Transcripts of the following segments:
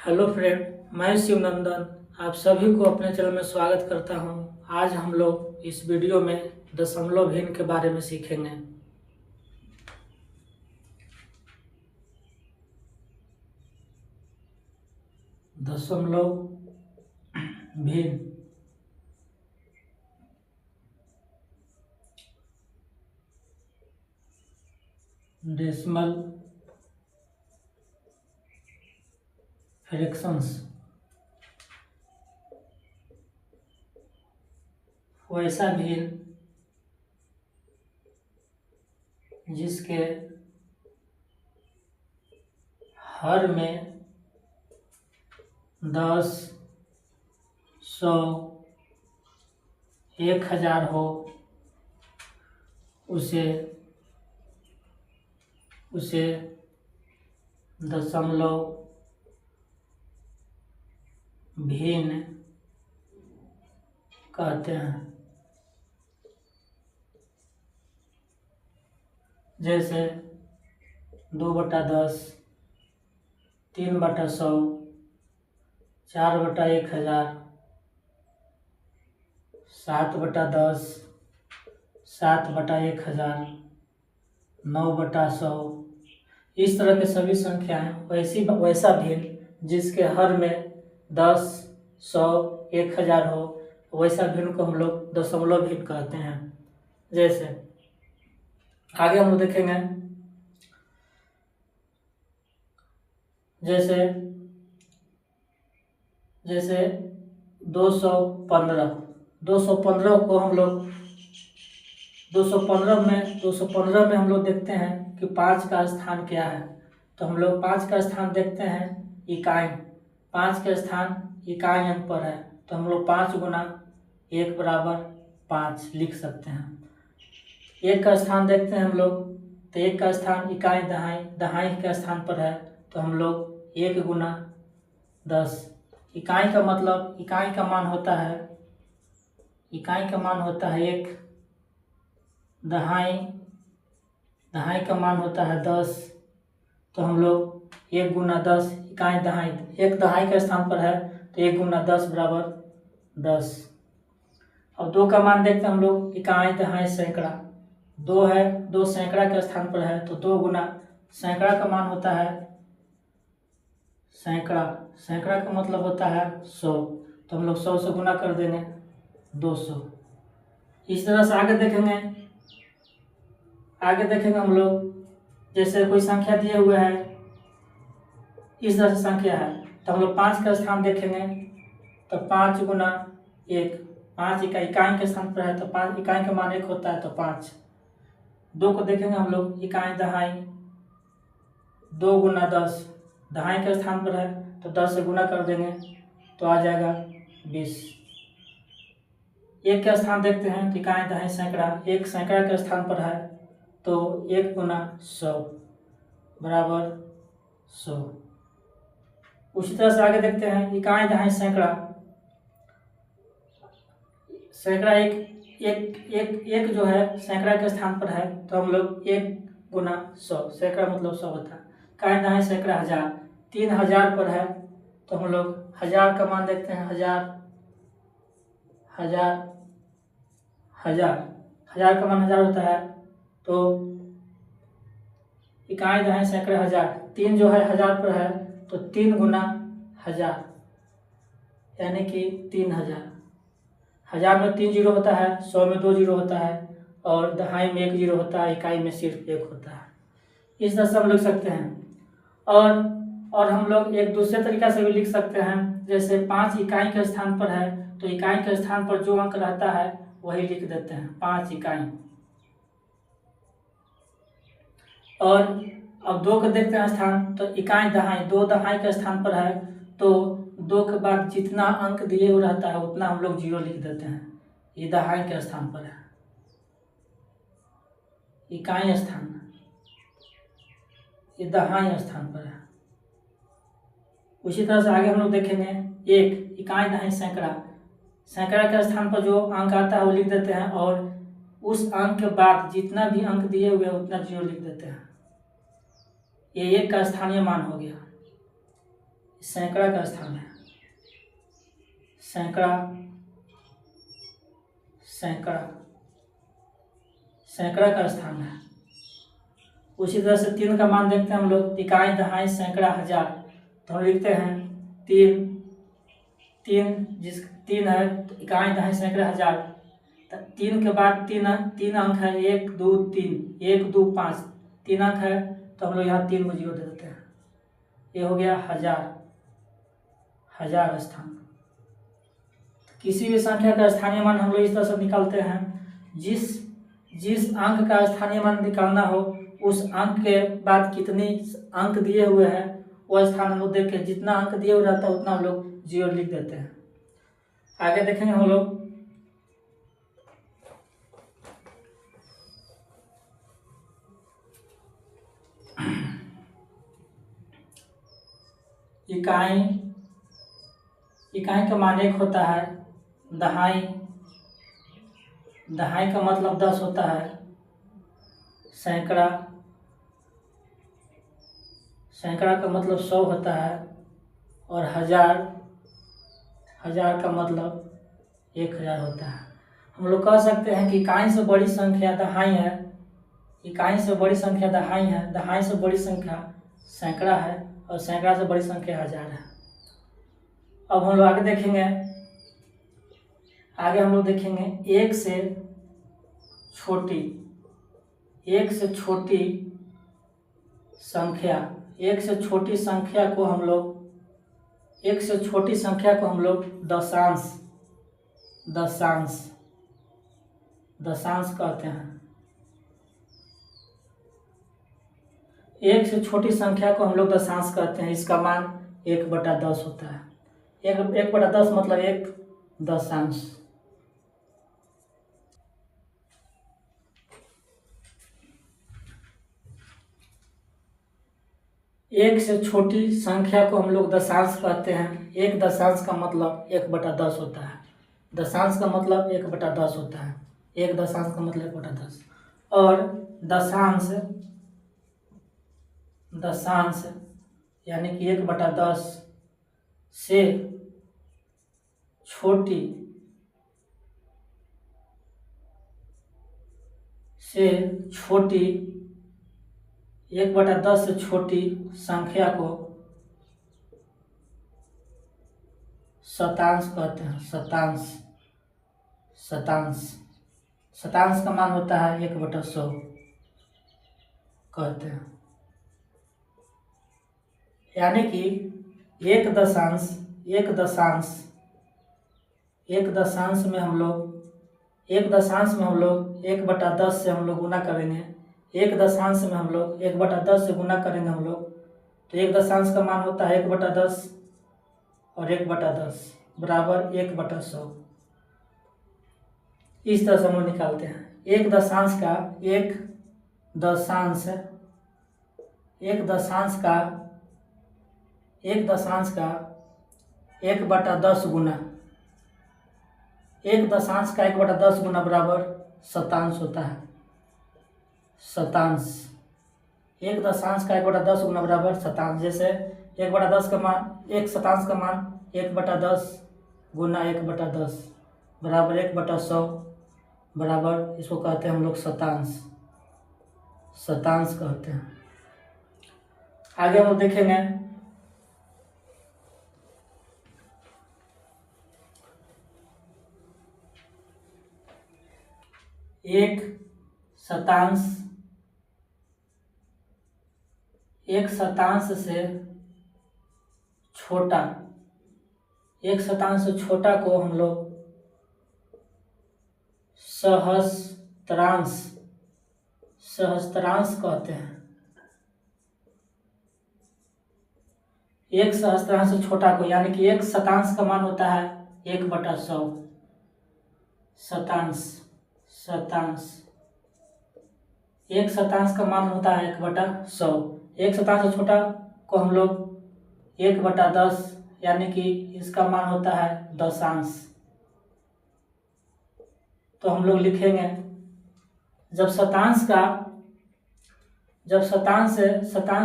Hello friend, मैं शिवनंदन आप सभी को अपने चैनल में स्वागत करता हूं। आज हम लोग इस वीडियो में दशमलव भिन्न के बारे में सीखेंगे। दशमलव भिन्न डेसिमल फ्रैक्शंस वैसा भिन्न जिसके हर में 10, 100, 1000 हो उसे दशमलव भिन्न कहते हैं। जैसे 2/10, 3/100, 4/1000, 7/10, 7/1000, 9/100, इस तरह के सभी संख्याएं वैसा भिन्न जिसके हर में 10, 100, 1000 हो वैसा भिन्न को हम लोग दशमलव भिन्न कहते हैं। जैसे आगे हम लोग देखेंगे, जैसे 215 को हम लोग 215 में हम लोग देखते हैं कि 5 का स्थान क्या है। तो हम लोग 5 का स्थान देखते हैं इकाई, 5 का स्थान इकाई अंक पर है। तो हम लोग 5 गुना 1 बराबर 5 लिख सकते हैं। 1 का स्थान देखते हैं हम लोग, तो 1 का स्थान इकाई दहाई के स्थान पर है। तो हम लोग 1 गुना 10, इकाई का मतलब इकाई का मान होता है 1, दहाई का मान होता है 10। तो हम लोग 1 गुना 10, इकाई दहाई 1 दहाई के स्थान पर है तो 1 गुना 10 बराबर 10। अब 2 का मान देखते हैं हम लोग, इकाई दहाई सैकड़ा 2 है, 2 सैकड़ा के स्थान पर है। तो 2 गुना सैकड़ा का मान होता है सैकड़ा का मतलब होता है 100। तो हम लोग 100 से गुना कर देंगे 200। इस तरह से आगे देखेंगे हम लोग, जैसे कोई संख्या दिए हुए है, इस तरह से संख्या है तो हम लोग 5 का स्थान देखेंगे। तो 5 गुना 1, 5 इकाई के स्थान पर है तो 5 इकाई का मान 1 होता है तो 5। 2 को देखेंगे हम लोग, इकाई दहाई 2 गुना 10, दहाई के स्थान पर है तो 10 से गुना कर देंगे तो आ जाएगा 20। 1 का स्थान देखते हैं तो इकाई दहाई सैकड़ा 1 सैकड़ा के स्थान पर है तो 1 गुना 100 बराबर 100। उसी तरह से आगे देखते हैं, इकाई दहाई सैकड़ा एक जो है सैकड़ा के स्थान पर है तो हम लोग 1 गुना 100, सैकड़ा मतलब 100 होता है। इकाई दहाई सैकड़ा 1000, 3000 पर है तो हम लोग 1000 का मान देखते हैं, 1000 का मान 1000 होता है। तो इकाई दहाई सैकड़ा 1000, 3 जो है 1000 पर है तो 3 गुना 1000 यानी कि 3000। 1000 में 3 जीरो होता है, 100 में 2 जीरो होता है और दहाई में 1 जीरो होता है, इकाई में सिर्फ 1 होता है। इस तरह से हम लिख सकते हैं। और हम लोग एक दूसरे तरीका से भी लिख सकते हैं, जैसे 5 इकाई के स्थान पर है तो इकाई के स्थान पर जो अंक रहता है वही लिख देते हैं 5 इकाई। और अब 2 को देखते हैं स्थान, तो इकाई दहाई 2 दहाई के स्थान पर है तो 2 के बाद जितना अंक दिए हुए रहता है उतना हम लोग 0 लिख देते हैं। ये दहाई के स्थान पर है, इकाई स्थान, ये दहाई स्थान पर है। उसी तरह से आगे हम लोग देखेंगे, 1 इकाई दहाई सैकड़ा के स्थान पर जो अंक आता है वो लिख देते हैं और उस अंक के बाद जितना भी अंक दिए हुए हैं उतना 0 लिख देते हैं। ये 1 का स्थानीय मान हो गया। सैकड़ा का स्थान है, सैकड़ा सैकड़ा सैकड़ा का स्थान है। उसी तरह से 3 का मान देखते हैं हम लोग, इकाई, दहाई, सैकड़ा, हजार। तो हम लिखते हैं 3 3 है तो इकाई, दहाई, सैकड़ा, हजार। 3 के बाद 3 अंक है, 1 2 3, 1 2 5, 3 अंक है तो हम लोग यहाँ 3 को 0 दे देते हैं। ये हो गया हजार स्थान। तो किसी भी संख्या का स्थानीय मान हम लोग इस तरह से निकालते हैं, जिस अंक का स्थानीय मान निकालना हो उस अंक के बाद कितनी अंक दिए हुए हैं वो स्थान हम लोग देख के जितना अंक दिए हुए रहता है उतना हम लोग 0 लिख देते हैं। आगे देखेंगे हम लोग इकाई का मान 1 होता है। दहाई का मतलब 10 होता है। सैकड़ा का मतलब 100 होता है। और हजार का मतलब 1000 होता है। हम लोग कह सकते हैं कि इकाई से बड़ी संख्या दहाई है, इकाई से बड़ी संख्या दहाई है, दहाई से बड़ी संख्या सैकड़ा है और सैकड़ा से बड़ी संख्या हजार है। अब हम लोग आगे देखेंगे, हम लोग देखेंगे एक से छोटी संख्या को हम लोग दशांश कहते हैं। एक से छोटी संख्या को हम लोग दशांश कहते हैं। इसका मान 1/10 होता है। 1/10 मतलब 1 दशांश। एक से छोटी संख्या को हम लोग दशांश कहते हैं। 1 दशांश का मतलब 1/10 होता है। दशांश का मतलब 1/10 होता है। 1 दशांश का मतलब 1/10। और दशांश यानी कि 1/10 से छोटी 1/10 से छोटी संख्या को शतांश कहते हैं। शतांश का मान होता है 1/100 कहते हैं। यानी कि एक दशांश में हम लोग 1/10 से हम लोग गुना करेंगे। 1 दशांश में हम लोग 1/10 से गुना करेंगे हम लोग, तो 1 दशांश का मान होता है 1/10 और 1/10 बराबर 1/100। इस तरह से हम लोग निकालते हैं। एक दशांश का 1/10 गुना 1/10 गुना बराबर शतांश होता है। शतांश 1 दशांश का 1/10 गुना बराबर शतांश। जैसे 1/10 का मान 1 शतांश का मान 1/10 गुना 1/10 बराबर 1/100 बराबर, इसको कहते हैं हम लोग शतांश कहते हैं। आगे हम लोग देखेंगे एक शतांश से छोटा को हम लोग सहस्त्रांश कहते हैं। एक सहस्त्रांश से छोटा को, यानी कि 1 शतांश का मान होता है 1/100। शतांश 1 शतांश का मान होता है 1/100। 1 शतांश से छोटा को हम लोग 1/10 यानी कि इसका मान होता है दशांश। तो हम लोग लिखेंगे जब शतांश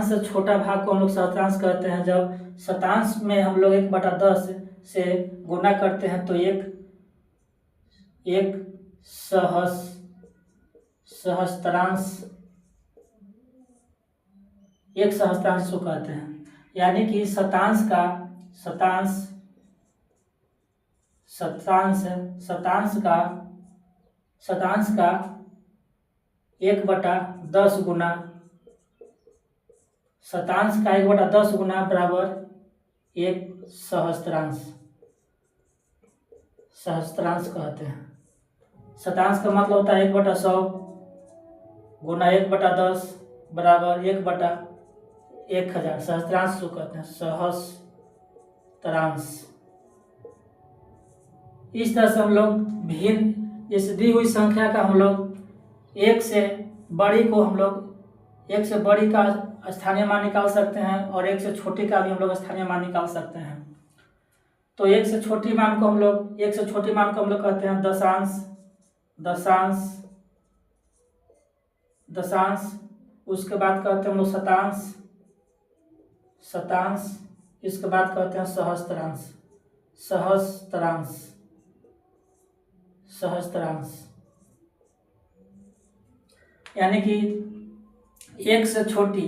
से छोटा भाग को हम लोग सहस्त्रांश कहते हैं। जब शतांश में हम लोग 1/10 से गुना करते हैं तो एक सहस्त्रांश को कहते हैं। यानी कि शतांश का 1/10 गुना बराबर एक सहस्त्रांश कहते हैं। शतांश का मतलब होता है 1/100 गुना 1/10 बराबर 1/1000। सहस्त्रांश को कहते हैं सहस्त्रांश। इस तरह से हम लोग भिन्न इस दी हुई संख्या का हम लोग एक से बड़ी का स्थानीय मान निकाल सकते हैं और एक से छोटी का भी हम लोग स्थानीय मान निकाल सकते हैं। तो एक से छोटी मान को हम लोग कहते हैं दशांश। उसके बाद कहते हैं हम लोग शतांश। इसके बाद कहते हैं सहस्त्रांश। यानी कि एक से छोटी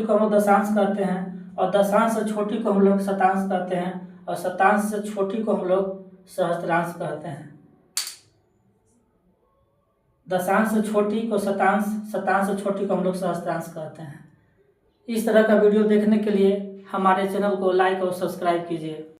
को हम लोग दशांश कहते हैं और दशांश से छोटी को हम लोग शतांश कहते हैं और शतांश से छोटी को हम लोग सहस्त्रांश कहते हैं। दशांश से छोटी को शतांश से छोटी को हम लोग सहस्त्रांश कहते हैं। इस तरह का वीडियो देखने के लिए हमारे चैनल को लाइक और सब्सक्राइब कीजिए।